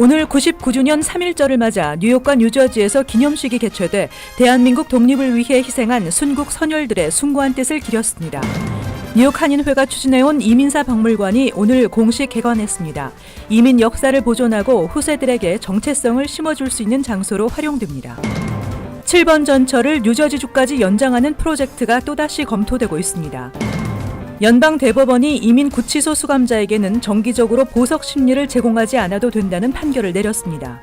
오늘 99주년 3.1절을 맞아 뉴욕과 뉴저지에서 기념식이 개최돼 대한민국 독립을 위해 희생한 순국 선열들의 숭고한 뜻을 기렸습니다. 뉴욕 한인회가 추진해온 이민사 박물관이 오늘 공식 개관했습니다. 이민 역사를 보존하고 후세들에게 정체성을 심어줄 수 있는 장소로 활용됩니다. 7번 전철을 뉴저지주까지 연장하는 프로젝트가 또다시 검토되고 있습니다. 연방대법원이 이민 구치소 수감자에게는 정기적으로 보석 심리를 제공하지 않아도 된다는 판결을 내렸습니다.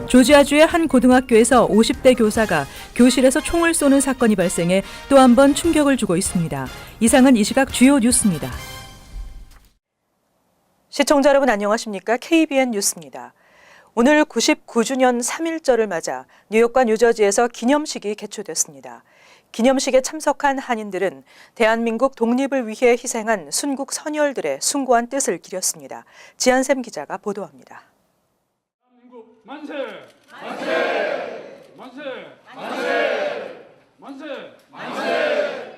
조지아주의 한 고등학교에서 50대 교사가 교실에서 총을 쏘는 사건이 발생해 또 한 번 충격을 주고 있습니다. 이상은 이 시각 주요 뉴스입니다. 시청자 여러분 안녕하십니까? KBN 뉴스입니다. 오늘 99주년 3.1절을 맞아 뉴욕과 뉴저지에서 기념식이 개최됐습니다. 기념식에 참석한 한인들은 대한민국 독립을 위해 희생한 순국 선열들의 숭고한 뜻을 기렸습니다. 지한샘 기자가 보도합니다. 대한민국 만세! 만세! 만세! 만세! 만세! 만세!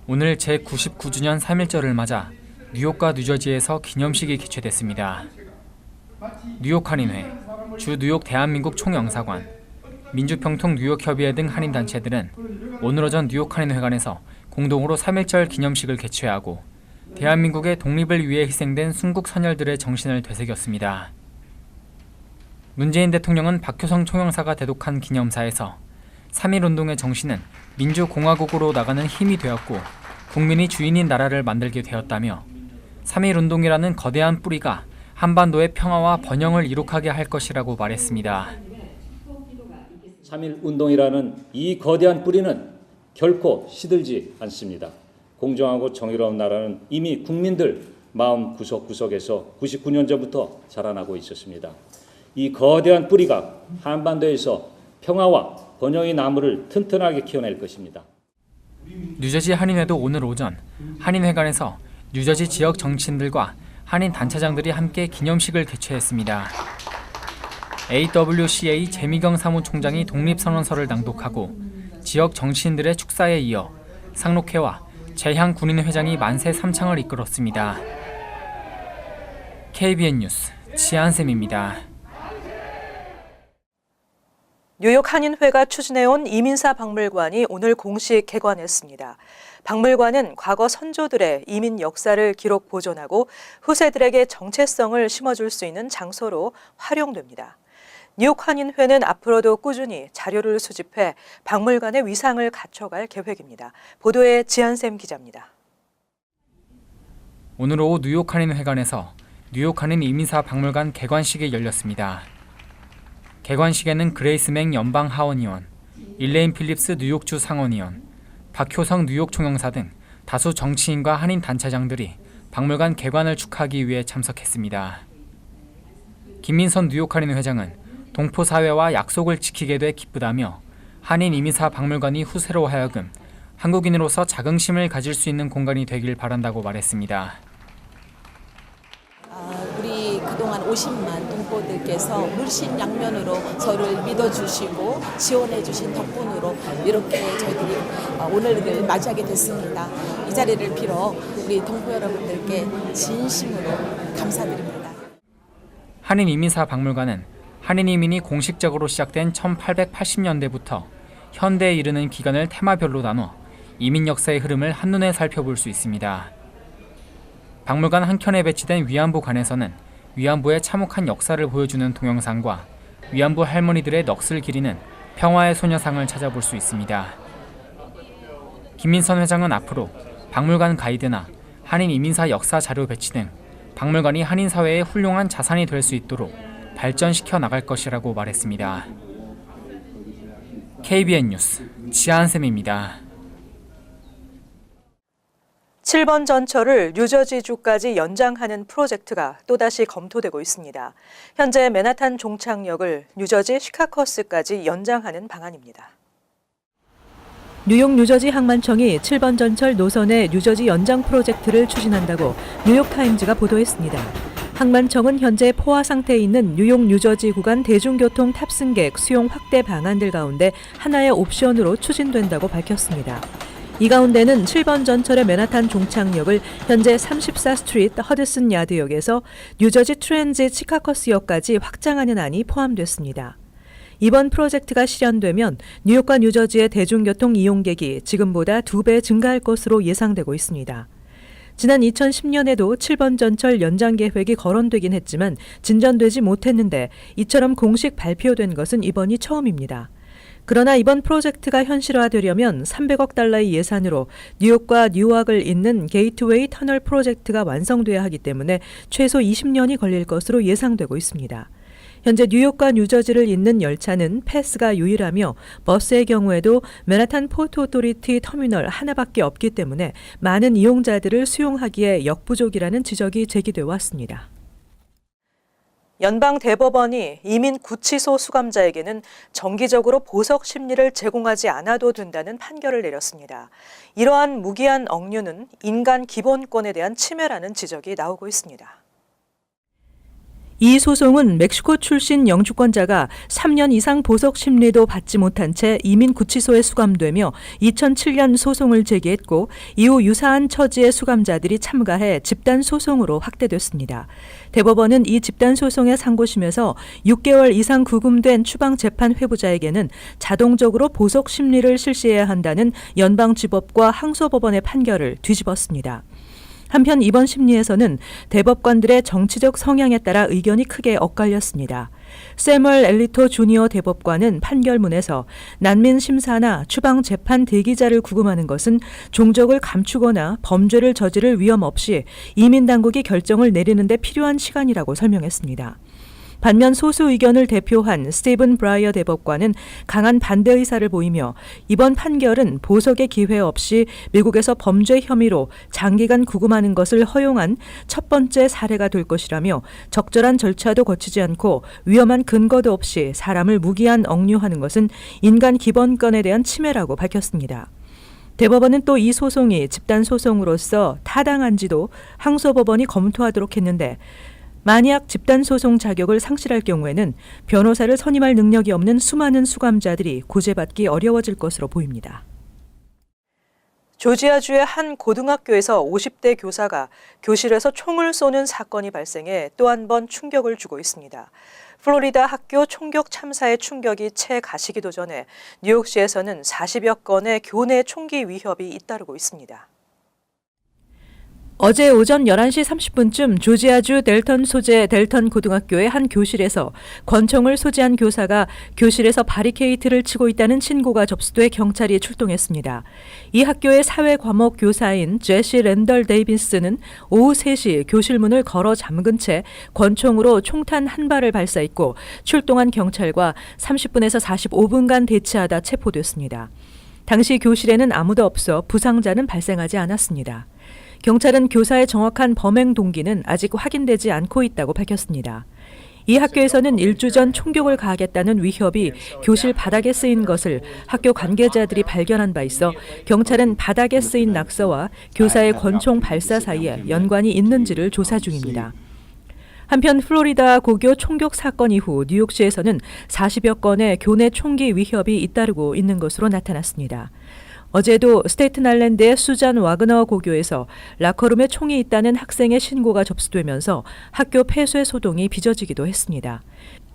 오늘 제99주년 3.1절을 맞아 뉴욕과 뉴저지에서 기념식이 개최됐습니다. 뉴욕 한인회, 주 뉴욕 대한민국 총영사관, 민주평통 뉴욕협의회 등 한인단체들은 오늘 오전 뉴욕 한인회관에서 공동으로 3.1절 기념식을 개최하고 대한민국의 독립을 위해 희생된 순국 선열들의 정신을 되새겼습니다. 문재인 대통령은 박효성 총영사가 대독한 기념사에서 3.1운동의 정신은 민주공화국으로 나가는 힘이 되었고 국민이 주인인 나라를 만들게 되었다며 3.1운동이라는 거대한 뿌리가 한반도의 평화와 번영을 이룩하게 할 것이라고 말했습니다. 3.1운동이라는 이 거대한 뿌리는 결코 시들지 않습니다. 공정하고 정의로운 나라는 이미 국민들 마음 구석구석에서 99년 전부터 자라나고 있었습니다. 이 거대한 뿌리가 한반도에서 평화와 번영의 나무를 튼튼하게 키워낼 것입니다. 뉴저지 한인회도 오늘 오전 한인회관에서 뉴저지 지역 정치인들과 한인 단체장들이 함께 기념식을 개최했습니다. AWCA 재미경 사무총장이 독립선언서를 낭독하고 지역 정치인들의 축사에 이어 상록회와 재향 군인회장이 만세 삼창을 이끌었습니다. KBN 뉴스 지한샘입니다. 뉴욕 한인회가 추진해온 이민사 박물관이 오늘 공식 개관했습니다. 박물관은 과거 선조들의 이민 역사를 기록 보존하고 후세들에게 정체성을 심어줄 수 있는 장소로 활용됩니다. 뉴욕 한인회는 앞으로도 꾸준히 자료를 수집해 박물관의 위상을 갖춰갈 계획입니다. 보도에 지한샘 기자입니다. 오늘 오후 뉴욕 한인회관에서 뉴욕 한인 이민사 박물관 개관식이 열렸습니다. 개관식에는 그레이스 맥 연방 하원의원, 일레인 필립스 뉴욕주 상원의원, 박효성 뉴욕 총영사 등 다수 정치인과 한인 단체장들이 박물관 개관을 축하하기 위해 참석했습니다. 김민선 뉴욕 한인 회장은 동포 사회와 약속을 지키게 돼 기쁘다며 한인 이민사 박물관이 후세로 하여금 한국인으로서 자긍심을 가질 수 있는 공간이 되길 바란다고 말했습니다. 우리 그동안 50만 동포들께서 물신양면으로 저를 믿어주시고 지원해주신 덕분으로 이렇게 저희들이 오늘을 맞이하게 됐습니다. 이 자리를 빌어 우리 동포 여러분들께 진심으로 감사드립니다. 한인 이민사 박물관은 한인 이민이 공식적으로 시작된 1880년대부터 현대에 이르는 기간을 테마별로 나눠 이민 역사의 흐름을 한눈에 살펴볼 수 있습니다. 박물관 한켠에 배치된 위안부관에서는 위안부의 참혹한 역사를 보여주는 동영상과 위안부 할머니들의 넋을 기리는 평화의 소녀상을 찾아볼 수 있습니다. 김민선 회장은 앞으로 박물관 가이드나 한인 이민사 역사 자료 배치 등 박물관이 한인 사회의 훌륭한 자산이 될 수 있도록 발전시켜 나갈 것이라고 말했습니다. KBN 뉴스 지한샘입니다. 7번 전철을 뉴저지주까지 연장하는 프로젝트가 또다시 검토되고 있습니다. 현재 맨하탄 종착역을 뉴저지 시카커스까지 연장하는 방안입니다. 뉴욕 뉴저지 항만청이 7번 전철 노선의 뉴저지 연장 프로젝트를 추진한다고 뉴욕타임즈가 보도했습니다. 항만청은 현재 포화 상태에 있는 뉴욕 뉴저지 구간 대중교통 탑승객 수용 확대 방안들 가운데 하나의 옵션으로 추진된다고 밝혔습니다. 이 가운데는 7번 전철의 맨하탄 종착역을 현재 34 스트리트 허드슨 야드역에서 뉴저지 트랜짓 시카커스역까지 확장하는 안이 포함됐습니다. 이번 프로젝트가 실현되면 뉴욕과 뉴저지의 대중교통 이용객이 지금보다 2배 증가할 것으로 예상되고 있습니다. 지난 2010년에도 7번 전철 연장 계획이 거론되긴 했지만 진전되지 못했는데 이처럼 공식 발표된 것은 이번이 처음입니다. 그러나 이번 프로젝트가 현실화되려면 300억 달러의 예산으로 뉴욕과 뉴아크를 잇는 게이트웨이 터널 프로젝트가 완성돼야 하기 때문에 최소 20년이 걸릴 것으로 예상되고 있습니다. 현재 뉴욕과 뉴저지를 잇는 열차는 패스가 유일하며 버스의 경우에도 맨하탄 포트 오토리티 터미널 하나밖에 없기 때문에 많은 이용자들을 수용하기에 역부족이라는 지적이 제기돼 왔습니다. 연방 대법원이 이민 구치소 수감자에게는 정기적으로 보석 심리를 제공하지 않아도 된다는 판결을 내렸습니다. 이러한 무기한 억류는 인간 기본권에 대한 침해라는 지적이 나오고 있습니다. 이 소송은 멕시코 출신 영주권자가 3년 이상 보석 심리도 받지 못한 채 이민 구치소에 수감되며 2007년 소송을 제기했고 이후 유사한 처지의 수감자들이 참가해 집단 소송으로 확대됐습니다. 대법원은 이 집단 소송의 상고심에서 6개월 이상 구금된 추방 재판 회부자에게는 자동적으로 보석 심리를 실시해야 한다는 연방지법과 항소법원의 판결을 뒤집었습니다. 한편 이번 심리에서는 대법관들의 정치적 성향에 따라 의견이 크게 엇갈렸습니다. 세멀 엘리토 주니어 대법관은 판결문에서 난민 심사나 추방 재판 대기자를 구금하는 것은 종적을 감추거나 범죄를 저지를 위험 없이 이민 당국이 결정을 내리는 데 필요한 시간이라고 설명했습니다. 반면 소수 의견을 대표한 스티븐 브라이어 대법관은 강한 반대 의사를 보이며 이번 판결은 보석의 기회 없이 미국에서 범죄 혐의로 장기간 구금하는 것을 허용한 첫 번째 사례가 될 것이라며 적절한 절차도 거치지 않고 위험한 근거도 없이 사람을 무기한 억류하는 것은 인간 기본권에 대한 침해라고 밝혔습니다. 대법원은 또 이 소송이 집단 소송으로서 타당한지도 항소법원이 검토하도록 했는데 만약 집단소송 자격을 상실할 경우에는 변호사를 선임할 능력이 없는 수많은 수감자들이 구제받기 어려워질 것으로 보입니다. 조지아주의 한 고등학교에서 50대 교사가 교실에서 총을 쏘는 사건이 발생해 또 한 번 충격을 주고 있습니다. 플로리다 학교 총격 참사의 충격이 채 가시기도 전에 뉴욕시에서는 40여 건의 교내 총기 위협이 잇따르고 있습니다. 어제 오전 11시 30분쯤 조지아주 델턴 소재 델턴 고등학교의 한 교실에서 권총을 소지한 교사가 교실에서 바리케이트를 치고 있다는 신고가 접수돼 경찰이 출동했습니다. 이 학교의 사회 과목 교사인 제시 랜덜 데이비스는 오후 3시 교실 문을 걸어 잠근 채 권총으로 총탄 한 발을 발사했고 출동한 경찰과 30분에서 45분간 대치하다 체포됐습니다. 당시 교실에는 아무도 없어 부상자는 발생하지 않았습니다. 경찰은 교사의 정확한 범행 동기는 아직 확인되지 않고 있다고 밝혔습니다. 이 학교에서는 일주 전 총격을 가하겠다는 위협이 교실 바닥에 쓰인 것을 학교 관계자들이 발견한 바 있어 경찰은 바닥에 쓰인 낙서와 교사의 권총 발사 사이에 연관이 있는지를 조사 중입니다. 한편 플로리다 고교 총격 사건 이후 뉴욕시에서는 40여 건의 교내 총기 위협이 잇따르고 있는 것으로 나타났습니다. 어제도 스테이튼-아일랜드의 수잔 와그너 고교에서 라커룸에 총이 있다는 학생의 신고가 접수되면서 학교 폐쇄 소동이 빚어지기도 했습니다.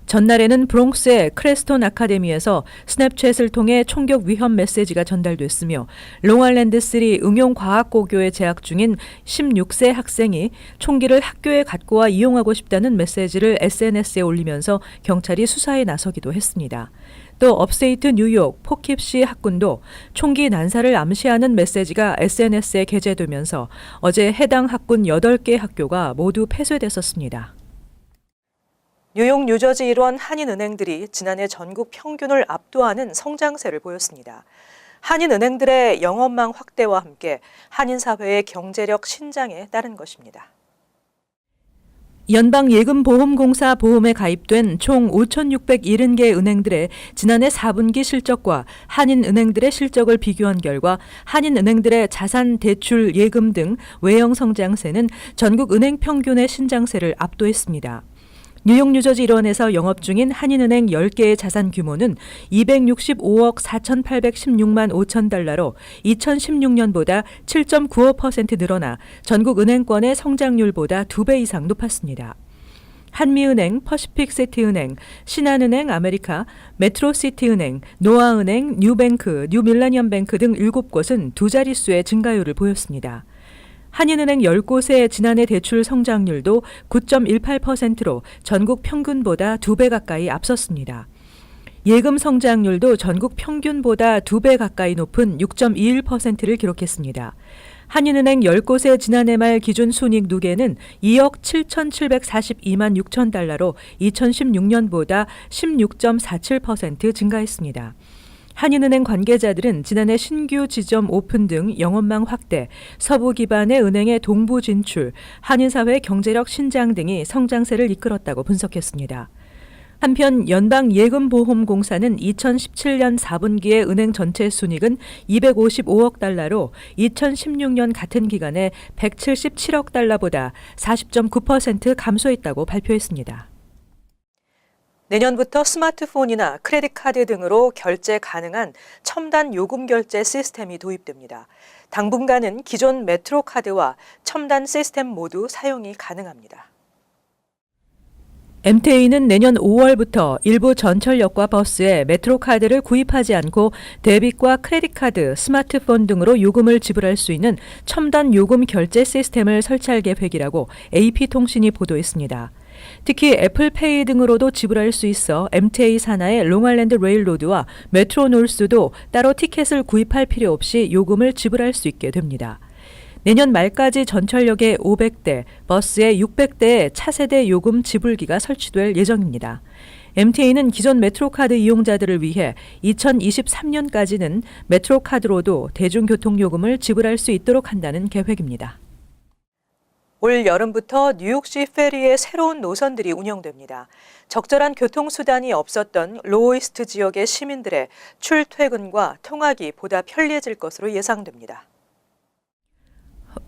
전날에는 브롱스의 크레스톤 아카데미에서 스냅챗을 통해 총격 위험 메시지가 전달됐으며 롱아일랜드3 응용과학고교에 재학 중인 16세 학생이 총기를 학교에 갖고 와 이용하고 싶다는 메시지를 SNS에 올리면서 경찰이 수사에 나서기도 했습니다. 또 업스테이트 뉴욕 포킵시 학군도 총기 난사를 암시하는 메시지가 SNS에 게재되면서 어제 해당 학군 8개 학교가 모두 폐쇄됐었습니다. 뉴욕, 뉴저지 일원 한인은행들이 지난해 전국 평균을 압도하는 성장세를 보였습니다. 한인은행들의 영업망 확대와 함께 한인사회의 경제력 신장에 따른 것입니다. 연방예금보험공사 보험에 가입된 총 5,670개 은행들의 지난해 4분기 실적과 한인은행들의 실적을 비교한 결과 한인은행들의 자산, 대출, 예금 등 외형 성장세는 전국 은행 평균의 신장세를 압도했습니다. 뉴욕 뉴저지 일원에서 영업 중인 한인은행 10개의 자산 규모는 265억 4,816만 5천 달러로 2016년보다 7.95% 늘어나 전국 은행권의 성장률보다 2배 이상 높았습니다. 한미은행, 퍼시픽시티은행, 신한은행 아메리카, 메트로시티은행, 노아은행, 뉴뱅크, 뉴밀레니엄뱅크 등 7곳은 두 자릿수의 증가율을 보였습니다. 한인은행 10곳의 지난해 대출 성장률도 9.18%로 전국 평균보다 2배 가까이 앞섰습니다. 예금 성장률도 전국 평균보다 2배 가까이 높은 6.21%를 기록했습니다. 한인은행 10곳의 지난해 말 기준 순이익 누계는 2억 7,742만 6천 달러로 2016년보다 16.47% 증가했습니다. 한인은행 관계자들은 지난해 신규 지점 오픈 등 영업망 확대, 서부 기반의 은행의 동부 진출, 한인사회 경제력 신장 등이 성장세를 이끌었다고 분석했습니다. 한편 연방예금보험공사는 2017년 4분기의 은행 전체 순이익은 255억 달러로 2016년 같은 기간에 177억 달러보다 40.9% 감소했다고 발표했습니다. 내년부터 스마트폰이나 크레딧 카드 등으로 결제 가능한 첨단 요금 결제 시스템이 도입됩니다. 당분간은 기존 메트로 카드와 첨단 시스템 모두 사용이 가능합니다. MTA는 내년 5월부터 일부 전철역과 버스에 메트로 카드를 구입하지 않고 데빗과 크레딧 카드, 스마트폰 등으로 요금을 지불할 수 있는 첨단 요금 결제 시스템을 설치할 계획이라고 AP통신이 보도했습니다. 특히 애플페이 등으로도 지불할 수 있어 MTA 산하의 롱아일랜드 레일로드와 메트로 노스도 따로 티켓을 구입할 필요 없이 요금을 지불할 수 있게 됩니다. 내년 말까지 전철역에 500대, 버스에 600대의 차세대 요금 지불기가 설치될 예정입니다. MTA는 기존 메트로카드 이용자들을 위해 2023년까지는 메트로카드로도 대중교통요금을 지불할 수 있도록 한다는 계획입니다. 올 여름부터 뉴욕시 페리의 새로운 노선들이 운영됩니다. 적절한 교통수단이 없었던 로이스트 지역의 시민들의 출퇴근과 통학이 보다 편리해질 것으로 예상됩니다.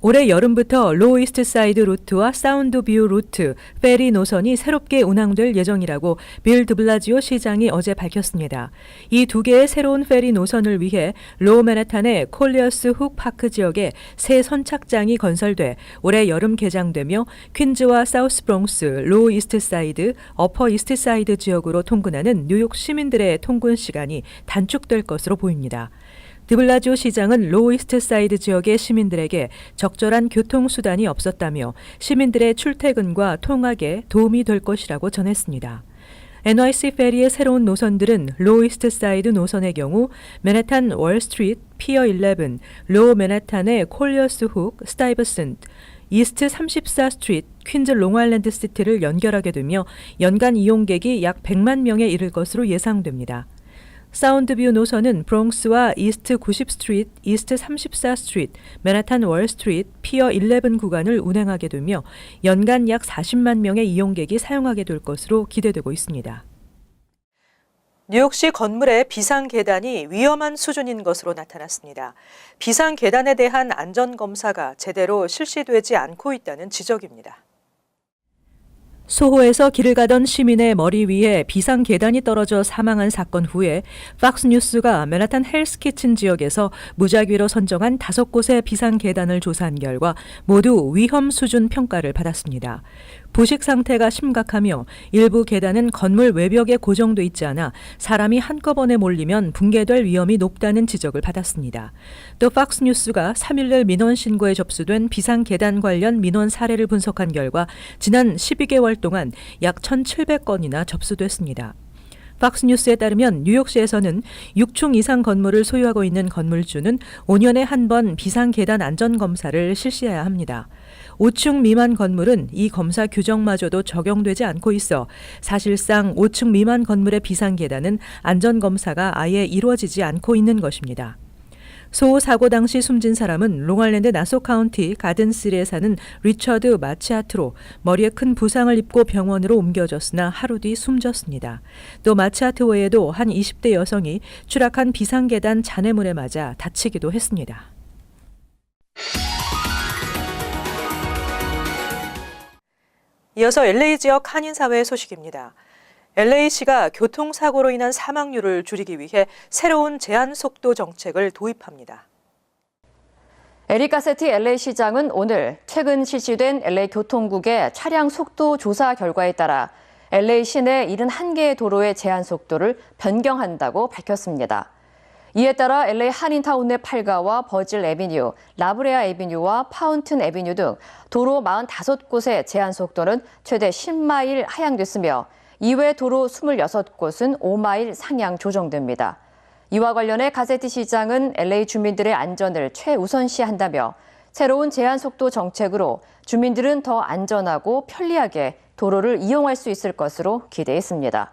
올해 여름부터 로이스트 사이드 루트와 사운드 뷰 루트, 페리 노선이 새롭게 운항될 예정이라고 빌 드블라지오 시장이 어제 밝혔습니다. 이 두 개의 새로운 페리 노선을 위해 로우 맨하탄의 콜리어스 훅 파크 지역에 새 선착장이 건설돼 올해 여름 개장되며 퀸즈와 사우스 브롱스, 로우 이스트 사이드, 어퍼 이스트 사이드 지역으로 통근하는 뉴욕 시민들의 통근 시간이 단축될 것으로 보입니다. 드블라지오 시장은 로이스트 사이드 지역의 시민들에게 적절한 교통수단이 없었다며 시민들의 출퇴근과 통학에 도움이 될 것이라고 전했습니다. NYC 페리의 새로운 노선들은 로이스트 사이드 노선의 경우 맨해탄 월스트리트, 피어 11, 로우 맨해탄의 콜리어스 훅, 스타이버슨트, 이스트 34 스트리트, 퀸즈 롱아일랜드 시티를 연결하게 되며 연간 이용객이 약 100만 명에 이를 것으로 예상됩니다. 사운드뷰 노선은 브롱스와 이스트 90 스트리트, 이스트 34 스트리트, 맨하탄 월 스트리트, 피어 11 구간을 운행하게 되며 연간 약 40만 명의 이용객이 사용하게 될 것으로 기대되고 있습니다. 뉴욕시 건물의 비상계단이 위험한 수준인 것으로 나타났습니다. 비상계단에 대한 안전검사가 제대로 실시되지 않고 있다는 지적입니다. 소호에서 길을 가던 시민의 머리 위에 비상 계단이 떨어져 사망한 사건 후에 팍스뉴스가 맨하탄 헬스키친 지역에서 무작위로 선정한 5곳의 비상 계단을 조사한 결과 모두 위험 수준 평가를 받았습니다. 부식 상태가 심각하며 일부 계단은 건물 외벽에 고정돼 있지 않아 사람이 한꺼번에 몰리면 붕괴될 위험이 높다는 지적을 받았습니다. 또 팍스뉴스가 3일날 민원 신고에 접수된 비상 계단 관련 민원 사례를 분석한 결과 지난 12개월 동안 약 1,700건이나 접수됐습니다. 팍스뉴스에 따르면 뉴욕시에서는 6층 이상 건물을 소유하고 있는 건물주는 5년에 한 번 비상계단 안전검사를 실시해야 합니다. 5층 미만 건물은 이 검사 규정마저도 적용되지 않고 있어 사실상 5층 미만 건물의 비상계단은 안전검사가 아예 이루어지지 않고 있는 것입니다. 소호 사고 당시 숨진 사람은 롱아일랜드 나소 카운티 가든시리에 사는 리처드 마치아트로 머리에 큰 부상을 입고 병원으로 옮겨졌으나 하루 뒤 숨졌습니다. 또 마치아트 외에도 한 20대 여성이 추락한 비상계단 잔해물에 맞아 다치기도 했습니다. 이어서 LA 지역 한인사회 소식입니다. LA시가 교통사고로 인한 사망률을 줄이기 위해 새로운 제한속도 정책을 도입합니다. 에릭 가세티 LA시장은 오늘 최근 실시된 LA 교통국의 차량 속도 조사 결과에 따라 LA 시내 71개의 도로의 제한 속도를 변경한다고 밝혔습니다. 이에 따라 LA 한인타운 내 팔가와 버질 애비뉴, 라브레아 애비뉴와 파운튼 애비뉴 등 도로 45곳의 제한 속도는 최대 10마일 하향됐으며 이외 도로 26곳은 5마일 상향 조정됩니다. 이와 관련해 가세티 시장은 LA 주민들의 안전을 최우선시한다며 새로운 제한 속도 정책으로 주민들은 더 안전하고 편리하게 도로를 이용할 수 있을 것으로 기대했습니다.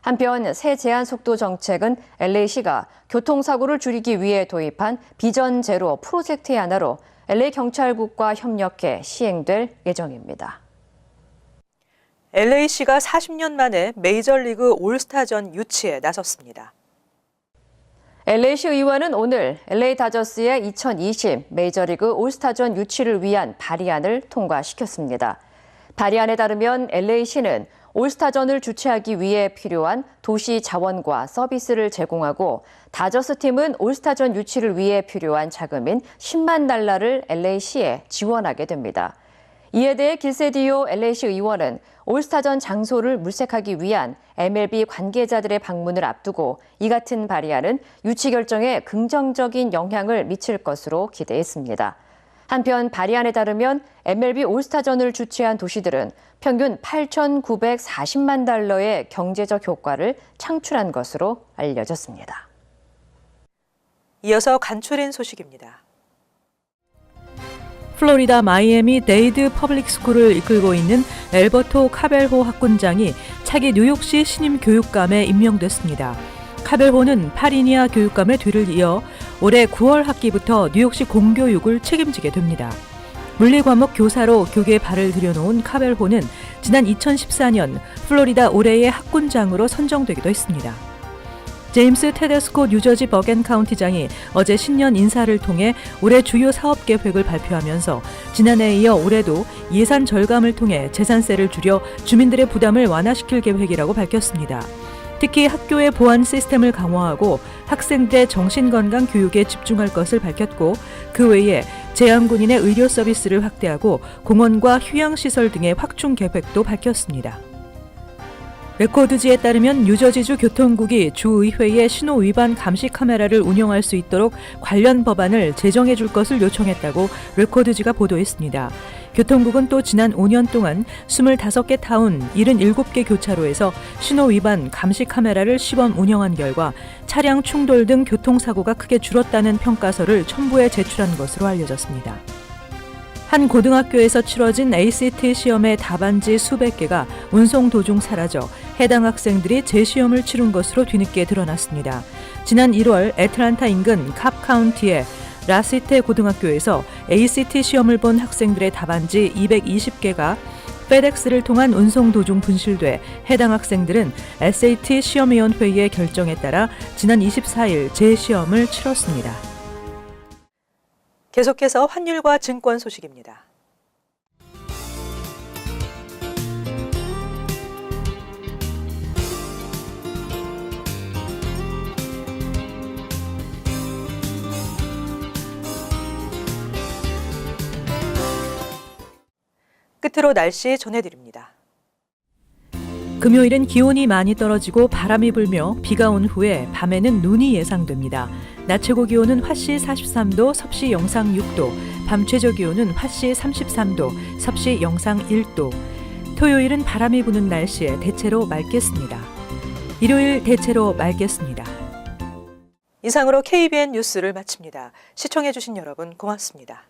한편 새 제한 속도 정책은 LA시가 교통사고를 줄이기 위해 도입한 비전 제로 프로젝트의 하나로 LA 경찰국과 협력해 시행될 예정입니다. LA시가 40년 만에 메이저리그 올스타전 유치에 나섰습니다. LA시 의원은 오늘 LA 다저스의 2020 메이저리그 올스타전 유치를 위한 발의안을 통과시켰습니다. 발의안에 따르면 LA시는 올스타전을 주최하기 위해 필요한 도시 자원과 서비스를 제공하고 다저스 팀은 올스타전 유치를 위해 필요한 자금인 $10만 달러를 LA시에 지원하게 됩니다. 이에 대해 길세디오 LA시 의원은 올스타전 장소를 물색하기 위한 MLB 관계자들의 방문을 앞두고 이 같은 발의안은 유치 결정에 긍정적인 영향을 미칠 것으로 기대했습니다. 한편 발의안에 따르면 MLB 올스타전을 주최한 도시들은 평균 $8,940만 달러의 경제적 효과를 창출한 것으로 알려졌습니다. 이어서 간추린 소식입니다. 플로리다 마이애미 데이드 퍼블릭 스쿨을 이끌고 있는 엘버토 카벨호 학군장이 차기 뉴욕시 신임 교육감에 임명됐습니다. 카벨호는 파리니아 교육감의 뒤를 이어 올해 9월 학기부터 뉴욕시 공교육을 책임지게 됩니다. 물리 과목 교사로 교계에 발을 들여놓은 카벨호는 지난 2014년 플로리다 올해의 학군장으로 선정되기도 했습니다. 제임스 테데스코 뉴저지 버겐 카운티장이 어제 신년 인사를 통해 올해 주요 사업 계획을 발표하면서 지난해에 이어 올해도 예산 절감을 통해 재산세를 줄여 주민들의 부담을 완화시킬 계획이라고 밝혔습니다. 특히 학교의 보안 시스템을 강화하고 학생들의 정신건강 교육에 집중할 것을 밝혔고 그 외에 재향군인의 의료 서비스를 확대하고 공원과 휴양시설 등의 확충 계획도 밝혔습니다. 레코드지에 따르면 뉴저지주 교통국이 주의회에 신호 위반 감시 카메라를 운영할 수 있도록 관련 법안을 제정해 줄 것을 요청했다고 레코드지가 보도했습니다. 교통국은 또 지난 5년 동안 25개 타운 77개 교차로에서 신호 위반 감시 카메라를 시범 운영한 결과 차량 충돌 등 교통사고가 크게 줄었다는 평가서를 첨부해 제출한 것으로 알려졌습니다. 한 고등학교에서 치러진 ACT 시험의 답안지 수백 개가 운송 도중 사라져 해당 학생들이 재시험을 치른 것으로 뒤늦게 드러났습니다. 지난 1월 애틀란타 인근 캅 카운티의 라시테 고등학교에서 ACT 시험을 본 학생들의 답안지 220개가 페덱스를 통한 운송 도중 분실돼 해당 학생들은 SAT 시험위원회의 결정에 따라 지난 24일 재시험을 치렀습니다. 계속해서 환율과 증권 소식입니다. 끝으로 날씨 전해드립니다. 금요일은 기온이 많이 떨어지고 바람이 불며 비가 온 후에 밤에는 눈이 예상됩니다. 낮 최고 기온은 화씨 43도, 섭씨 영상 6도, 밤 최저 기온은 화씨 33도, 섭씨 영상 1도. 토요일은 바람이 부는 날씨에 대체로 맑겠습니다. 일요일 대체로 맑겠습니다. 이상으로 KBN 뉴스를 마칩니다. 시청해주신 여러분 고맙습니다.